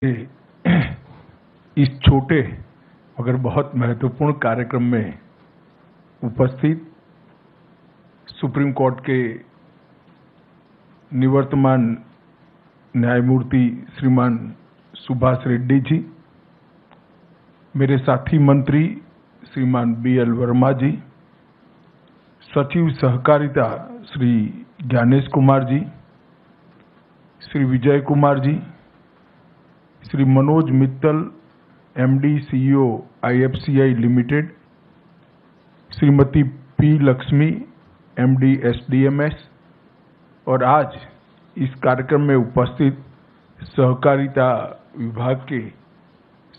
इस छोटे मगर बहुत महत्वपूर्ण कार्यक्रम में उपस्थित सुप्रीम कोर्ट के निवर्तमान न्यायमूर्ति श्रीमान सुभाष रेड्डी जी, मेरे साथी मंत्री श्रीमान BL वर्मा जी, सचिव सहकारिता Shri Gyanesh Kumar ji, Shri Vijay Kumar ji, Shri Manoj Mittal MD CEO IFCI limited, Shrimati P Lakshmi MD SDMS और आज इस कार्यक्रम में उपस्थित सहकारिता विभाग के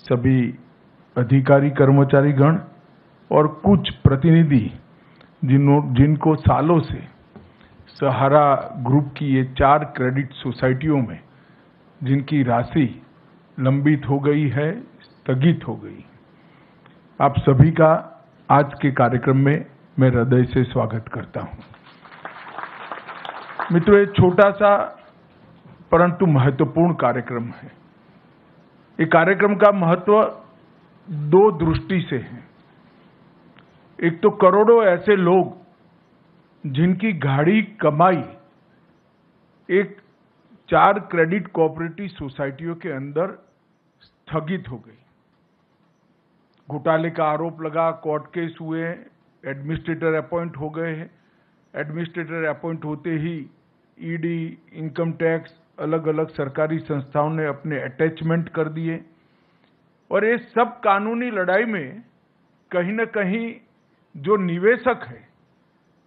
सभी अधिकारी कर्मचारी गण और कुछ प्रतिनिधि जिनको सालों से सहारा ग्रुप की ये 4 क्रेडिट सोसाइटियों में जिनकी राशि लंबित हो गई है, स्थगित हो गई, आप सभी का आज के कार्यक्रम में मैं हृदय से स्वागत करता हूं। मित्रों, ये छोटा सा परंतु महत्वपूर्ण कार्यक्रम है। ये कार्यक्रम का महत्व 2 दृष्टि से है। एक तो करोड़ों ऐसे लोग जिनकी गाढ़ी कमाई एक 4 क्रेडिट कोऑपरेटिव सोसाइटियों के अंदर स्थगित हो गई। घोटाले का आरोप लगा, कोर्ट केस हुए, एडमिनिस्ट्रेटर अपॉइंट हो गए हैं। एडमिनिस्ट्रेटर अपॉइंट होते ही ED, इनकम टैक्स, अलग अलग सरकारी संस्थाओं ने अपने अटैचमेंट कर दिए और ये सब कानूनी लड़ाई में कहीं न कहीं जो निवेशक है,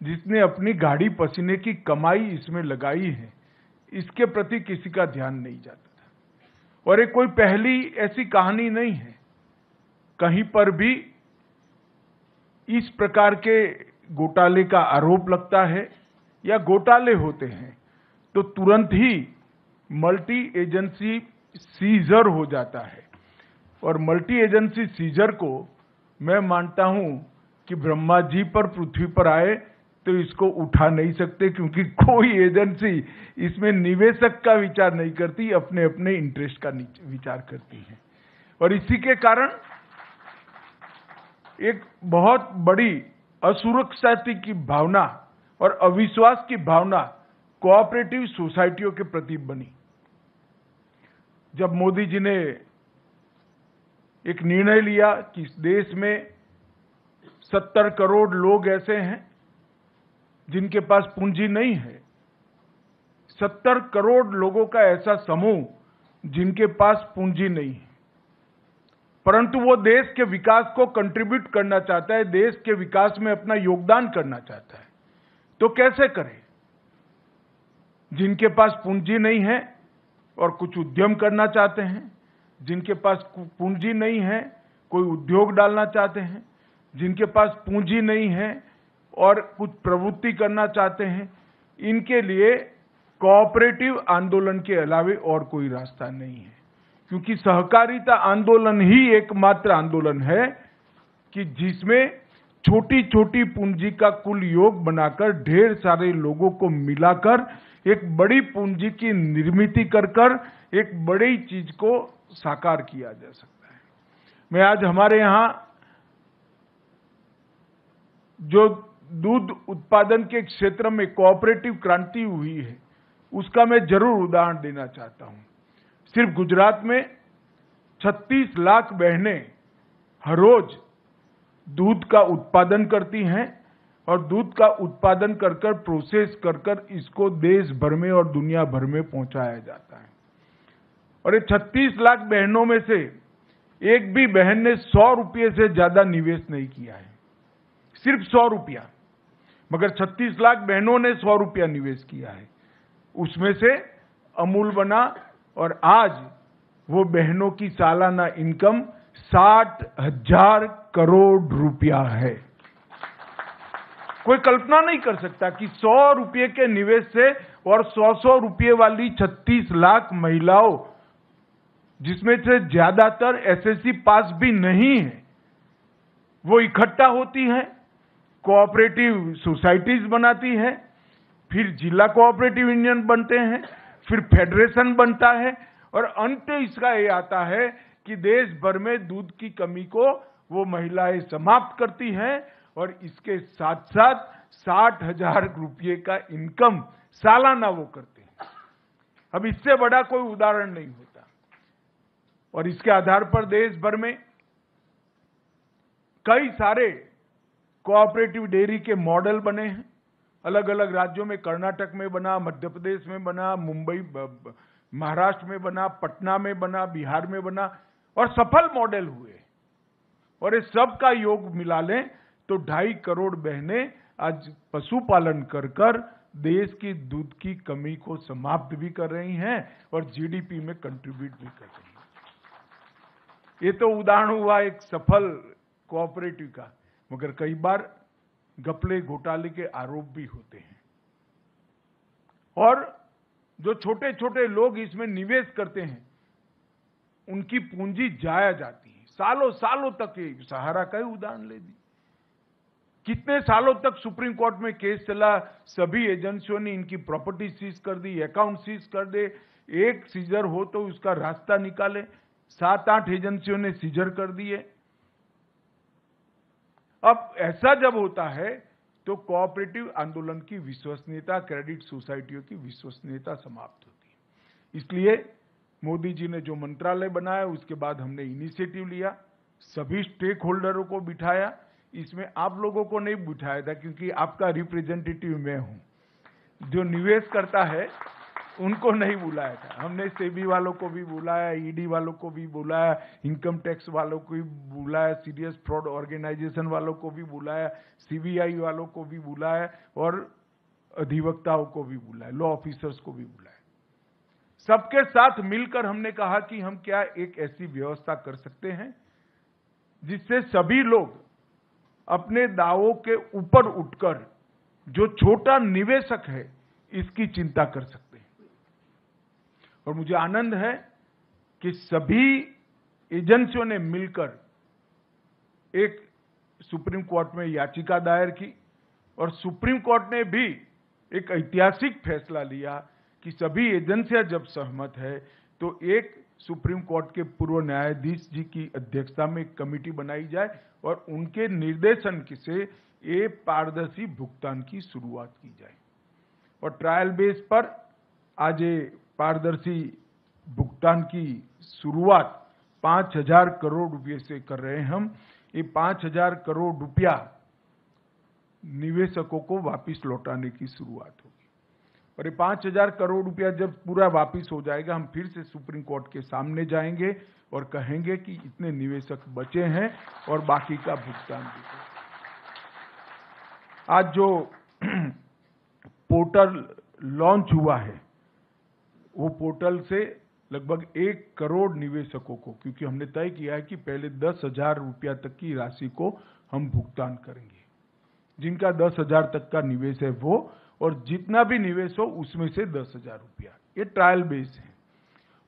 जिसने अपनी गाढ़ी पसीने की कमाई इसमें लगाई है, इसके प्रति किसी का ध्यान नहीं जाता था। और ये कोई पहली ऐसी कहानी नहीं है। कहीं पर भी इस प्रकार के घोटाले का आरोप लगता है या घोटाले होते हैं तो तुरंत ही मल्टी एजेंसी सीजर हो जाता है। और मल्टी एजेंसी सीजर को मैं मानता हूं कि ब्रह्मा जी पर पृथ्वी पर आए तो इसको उठा नहीं सकते, क्योंकि कोई एजेंसी इसमें निवेशक का विचार नहीं करती, अपने अपने इंटरेस्ट का विचार करती है। और इसी के कारण एक बहुत बड़ी असुरक्षा की भावना और अविश्वास की भावना कोऑपरेटिव सोसाइटियों के प्रति बनी। जब मोदी जी ने एक निर्णय लिया कि इस देश में 70 करोड़ लोग ऐसे हैं जिनके पास पूंजी नहीं है, 70 करोड़ लोगों का ऐसा समूह जिनके पास पूंजी नहीं है, परंतु वो देश के विकास को कंट्रीब्यूट करना चाहता है, देश के विकास में अपना योगदान करना चाहता है, तो कैसे करे? जिनके पास पूंजी नहीं है और कुछ उद्यम करना चाहते हैं, जिनके पास पूंजी नहीं है कोई उद्योग डालना चाहते हैं, जिनके पास पूंजी नहीं है और कुछ प्रवृत्ति करना चाहते हैं, इनके लिए कोऑपरेटिव आंदोलन के अलावे और कोई रास्ता नहीं है। क्योंकि सहकारिता आंदोलन ही एकमात्र आंदोलन है कि जिसमें छोटी छोटी पूंजी का कुल योग बनाकर ढेर सारे लोगों को मिलाकर एक बड़ी पूंजी की निर्मित कर एक बड़ी चीज को साकार किया जा सकता है। मैं आज हमारे यहां जो दूध उत्पादन के क्षेत्र में कोऑपरेटिव क्रांति हुई है, उसका मैं जरूर उदाहरण देना चाहता हूं। सिर्फ गुजरात में 36 लाख बहनें हर रोज दूध का उत्पादन करती हैं और दूध का उत्पादन कर प्रोसेस कर इसको देश भर में और दुनिया भर में पहुंचाया जाता है। और ये 36 लाख बहनों में से एक भी बहन ने 100 रुपये से ज्यादा निवेश नहीं किया है, सिर्फ 100 रुपया। मगर 36 लाख बहनों ने 100 रुपया निवेश किया है। उसमें से अमूल बना और आज वो बहनों की सालाना इनकम 60,000 करोड़ रुपया है। कोई कल्पना नहीं कर सकता कि 100 रुपये के निवेश से और 100 रुपये वाली 36 लाख महिलाओं, जिसमें से ज्यादातर SSC पास भी नहीं है, वो इकट्ठा होती हैं, कोऑपरेटिव सोसाइटीज बनाती है, फिर जिला कोऑपरेटिव यूनियन बनते हैं, फिर फेडरेशन बनता है और अंत इसका ये आता है कि देश भर में दूध की कमी को वो महिलाएं समाप्त करती हैं और इसके साथ साथ 60,000 रुपये का इनकम सालाना वो करते हैं। अब इससे बड़ा कोई उदाहरण नहीं होता। और इसके आधार पर देश भर में कई सारे कोऑपरेटिव डेयरी के मॉडल बने हैं। अलग अलग राज्यों में, कर्नाटक में बना, मध्य प्रदेश में बना, मुंबई महाराष्ट्र में बना, पटना में बना, बिहार में बना और सफल मॉडल हुए। और इस सब का योग मिला लें तो 2.5 करोड़ बहनें आज पशुपालन कर कर देश की दूध की कमी को समाप्त भी कर रही हैं और जीडीपी में कंट्रीब्यूट भी कर रही हैं। ये तो उदाहरण हुआ एक सफल कोऑपरेटिव का, मगर कई बार घपले घोटाले के आरोप भी होते हैं और जो छोटे छोटे लोग इसमें निवेश करते हैं उनकी पूंजी जाया जाती है। सालों सालों तक, ये सहारा का ही उदाहरण ले दी, कितने सालों तक सुप्रीम कोर्ट में केस चला, सभी एजेंसियों ने इनकी प्रॉपर्टी सीज कर दी, अकाउंट सीज कर दे, एक सीजर हो तो उसका रास्ता निकाले, 7-8 एजेंसियों ने सीजर कर दिए। अब ऐसा जब होता है तो कोऑपरेटिव आंदोलन की विश्वसनीयता, क्रेडिट सोसाइटियों की विश्वसनीयता समाप्त होती है। इसलिए मोदी जी ने जो मंत्रालय बनाया उसके बाद हमने इनिशिएटिव लिया, सभी स्टेक होल्डरों को बिठाया। इसमें आप लोगों को नहीं बिठाया था क्योंकि आपका रिप्रेजेंटेटिव मैं हूं। जो निवेश करता है उनको नहीं बुलाया था। हमने सेबी वालों को भी बुलाया, ईडी वालों को भी बुलाया, इनकम टैक्स वालों को भी बुलाया, सीरियस फ्रॉड ऑर्गेनाइजेशन वालों को भी बुलाया, सीबीआई वालों को भी बुलाया और अधिवक्ताओं को भी बुलाया, लॉ ऑफिसर्स को भी बुलाया। सबके साथ मिलकर हमने कहा कि हम क्या एक ऐसी व्यवस्था कर सकते हैं जिससे सभी लोग अपने दावों के ऊपर उठकर जो छोटा निवेशक है इसकी चिंता कर सकते हैं। और मुझे आनंद है कि सभी एजेंसियों ने मिलकर एक सुप्रीम कोर्ट में याचिका दायर की और सुप्रीम कोर्ट ने भी एक ऐतिहासिक फैसला लिया कि सभी एजेंसियां जब सहमत है तो एक सुप्रीम कोर्ट के पूर्व न्यायाधीश जी की अध्यक्षता में एक कमेटी बनाई जाए और उनके निर्देशन से ये पारदर्शी भुगतान की शुरुआत की जाए। और ट्रायल बेस पर आज ये पारदर्शी भुगतान की शुरुआत 5,000 करोड़ रुपए से कर रहे हैं हम। ये 5,000 करोड़ रुपया निवेशकों को वापस लौटाने की शुरुआत होगी और ये 5,000 करोड़ रुपया जब पूरा वापस हो जाएगा हम फिर से सुप्रीम कोर्ट के सामने जाएंगे और कहेंगे कि इतने निवेशक बचे हैं और बाकी का भुगतान भी करें। आज जो पोर्टल लॉन्च हुआ है वो पोर्टल से लगभग 1 करोड़ निवेशकों को, क्योंकि हमने तय किया है कि पहले 10,000 रुपया तक की राशि को हम भुगतान करेंगे। जिनका 10,000 तक का निवेश है वो, और जितना भी निवेश हो उसमें से 10,000 रुपया। ये ट्रायल बेस है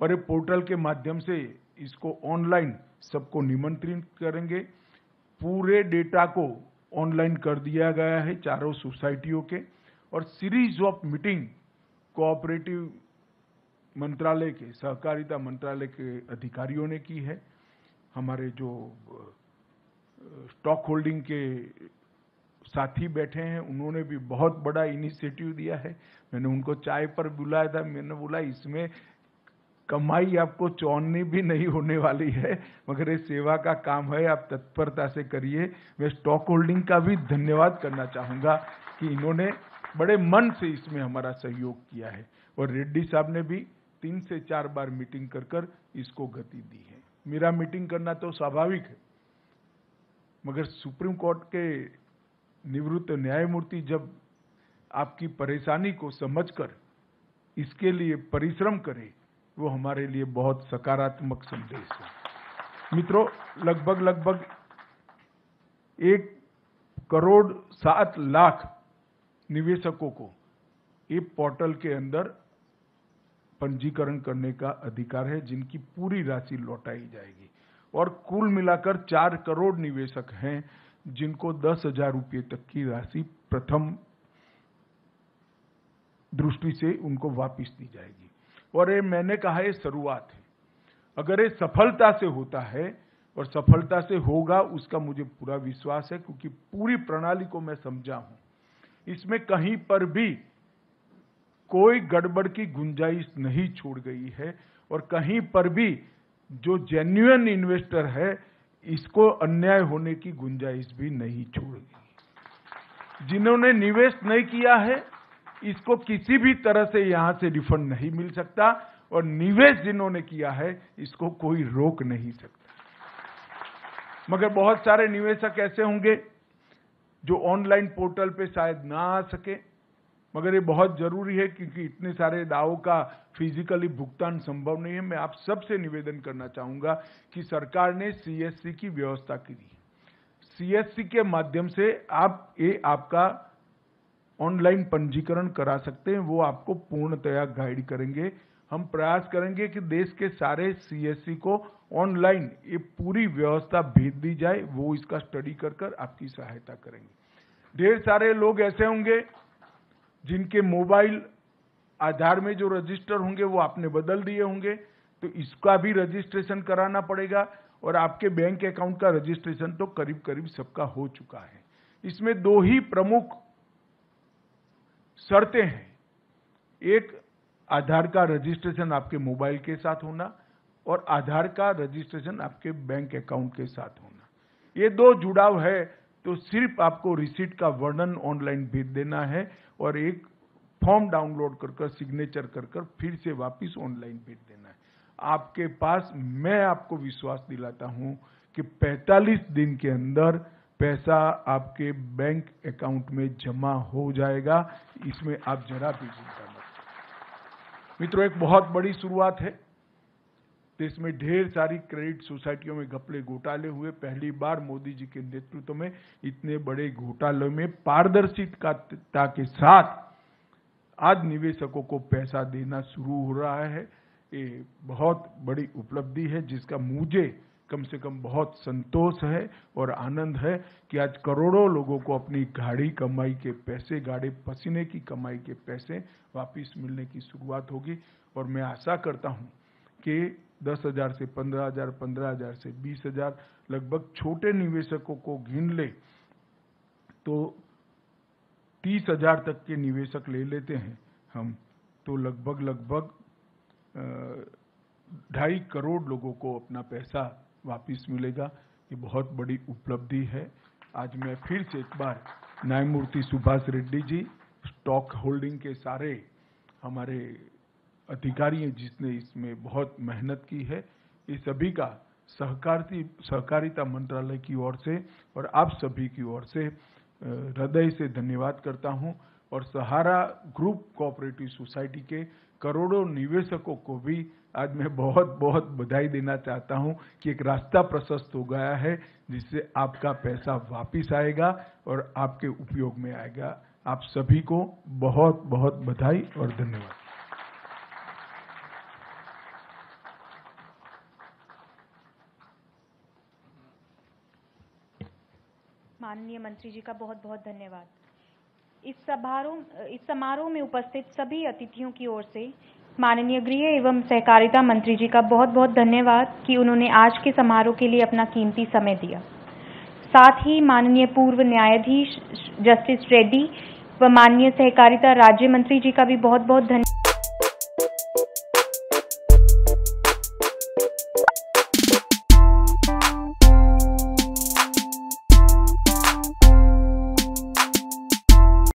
और ये पोर्टल के माध्यम से इसको ऑनलाइन सबको निमंत्रित करेंगे। पूरे डेटा को ऑनलाइन कर दिया गया है चारों सोसाइटियों के और सीरीज ऑफ मीटिंग कोऑपरेटिव मंत्रालय के, सहकारिता मंत्रालय के अधिकारियों ने की है। हमारे जो स्टॉक होल्डिंग के साथी बैठे हैं उन्होंने भी बहुत बड़ा इनिशिएटिव दिया है। मैंने उनको चाय पर बुलाया था, मैंने बोला इसमें कमाई आपको चौनी भी नहीं होने वाली है, मगर ये सेवा का काम है, आप तत्परता से करिए। मैं स्टॉक होल्डिंग का भी धन्यवाद करना चाहूंगा कि इन्होंने बड़े मन से इसमें हमारा सहयोग किया है और रेड्डी साहब ने भी 3 से 4 बार मीटिंग कर कर इसको गति दी है। मेरा मीटिंग करना तो स्वाभाविक है, मगर सुप्रीम कोर्ट के निवृत्त न्यायमूर्ति जब आपकी परेशानी को समझकर इसके लिए परिश्रम करे, वो हमारे लिए बहुत सकारात्मक संदेश है। मित्रों, लगभग 1 करोड़ 7 लाख निवेशकों को ये पोर्टल के अंदर पंजीकरण करने का अधिकार है, जिनकी पूरी राशि लौटाई जाएगी। और कुल मिलाकर 4 करोड़ निवेशक हैं जिनको 10,000 रुपये तक की राशि प्रथम दृष्टि से उनको वापस दी जाएगी। और ये मैंने कहा ये शुरुआत है। अगर ये सफलता से होता है और सफलता से होगा, उसका मुझे पूरा विश्वास है, क्योंकि पूरी प्रणाली को मैं समझा हूं। इसमें कहीं पर भी कोई गड़बड़ की गुंजाइश नहीं छोड़ गई है और कहीं पर भी जो जेन्युइन इन्वेस्टर है इसको अन्याय होने की गुंजाइश भी नहीं छोड़ गई। जिन्होंने निवेश नहीं किया है इसको किसी भी तरह से यहां से रिफंड नहीं मिल सकता, और निवेश जिन्होंने किया है इसको कोई रोक नहीं सकता। मगर बहुत सारे निवेशक ऐसे होंगे जो ऑनलाइन पोर्टल पे शायद ना आ सके, मगर ये बहुत जरूरी है क्योंकि इतने सारे दावों का फिजिकली भुगतान संभव नहीं है। मैं आप सबसे निवेदन करना चाहूंगा कि सरकार ने सीएससी की व्यवस्था की है। सीएससी के माध्यम से आप आपका ऑनलाइन पंजीकरण करा सकते हैं, वो आपको पूर्णतया गाइड करेंगे। हम प्रयास करेंगे कि देश के सारे सीएससी को ऑनलाइन ये पूरी व्यवस्था भेज दी जाए, वो इसका स्टडी कर आपकी सहायता करेंगे। ढेर सारे लोग ऐसे होंगे जिनके मोबाइल आधार में जो रजिस्टर होंगे वो आपने बदल दिए होंगे, तो इसका भी रजिस्ट्रेशन कराना पड़ेगा, और आपके बैंक अकाउंट का रजिस्ट्रेशन तो करीब करीब सबका हो चुका है। इसमें दो ही प्रमुख शर्तें हैं, एक आधार का रजिस्ट्रेशन आपके मोबाइल के साथ होना और आधार का रजिस्ट्रेशन आपके बैंक अकाउंट के साथ होना। ये दो जुड़ाव है तो सिर्फ आपको रिसीट का वर्णन ऑनलाइन भेज देना है और एक फॉर्म डाउनलोड कर सिग्नेचर कर फिर से वापस ऑनलाइन भेज देना है। आपके पास, मैं आपको विश्वास दिलाता हूं कि 45 दिन के अंदर पैसा आपके बैंक अकाउंट में जमा हो जाएगा। इसमें आप जरा भी चिंता मत करें। मित्रों, एक बहुत बड़ी शुरुआत है। देश में ढेर सारी क्रेडिट सोसाइटियों में घपले घोटाले हुए। पहली बार मोदी जी के नेतृत्व में इतने बड़े घोटालों में पारदर्शिता के साथ आज निवेशकों को पैसा देना शुरू हो रहा है। ये बहुत बड़ी उपलब्धि है जिसका मुझे कम से कम बहुत संतोष है और आनंद है कि आज करोड़ों लोगों को अपनी गाढ़ी कमाई के पैसे, गाढ़े पसीने की कमाई के पैसे वापस मिलने की शुरुआत होगी। और मैं आशा करता हूं कि 10,000 से 15,000, 15,000 से 20,000 लगभग छोटे निवेशकों को गिन ले तो 30,000 तक के निवेशक ले लेते हैं हम, तो लगभग 2.5 करोड़ लोगों को अपना पैसा वापस मिलेगा। ये बहुत बड़ी उपलब्धि है। आज मैं फिर से एक बार न्यायमूर्ति सुभाष रेड्डी जी, स्टॉक होल्डिंग के सारे हमारे अधिकारी हैं जिसने इसमें बहुत मेहनत की है, ये सभी का सहकारिता मंत्रालय की ओर से और आप सभी की ओर से हृदय से धन्यवाद करता हूं। और सहारा ग्रुप कोऑपरेटिव सोसाइटी के करोड़ों निवेशकों को भी आज मैं बहुत बहुत बधाई देना चाहता हूं कि एक रास्ता प्रशस्त हो गया है जिससे आपका पैसा वापस आएगा और आपके उपयोग में आएगा। आप सभी को बहुत बहुत बधाई और धन्यवाद। माननीय मंत्री जी का बहुत बहुत धन्यवाद। इस समारोह में उपस्थित सभी अतिथियों की ओर से माननीय गृह एवं सहकारिता मंत्री जी का बहुत बहुत धन्यवाद कि उन्होंने आज के समारोह के लिए अपना कीमती समय दिया। साथ ही माननीय पूर्व न्यायाधीश जस्टिस रेड्डी व माननीय सहकारिता राज्य मंत्री जी का भी बहुत बहुत धन्यवाद।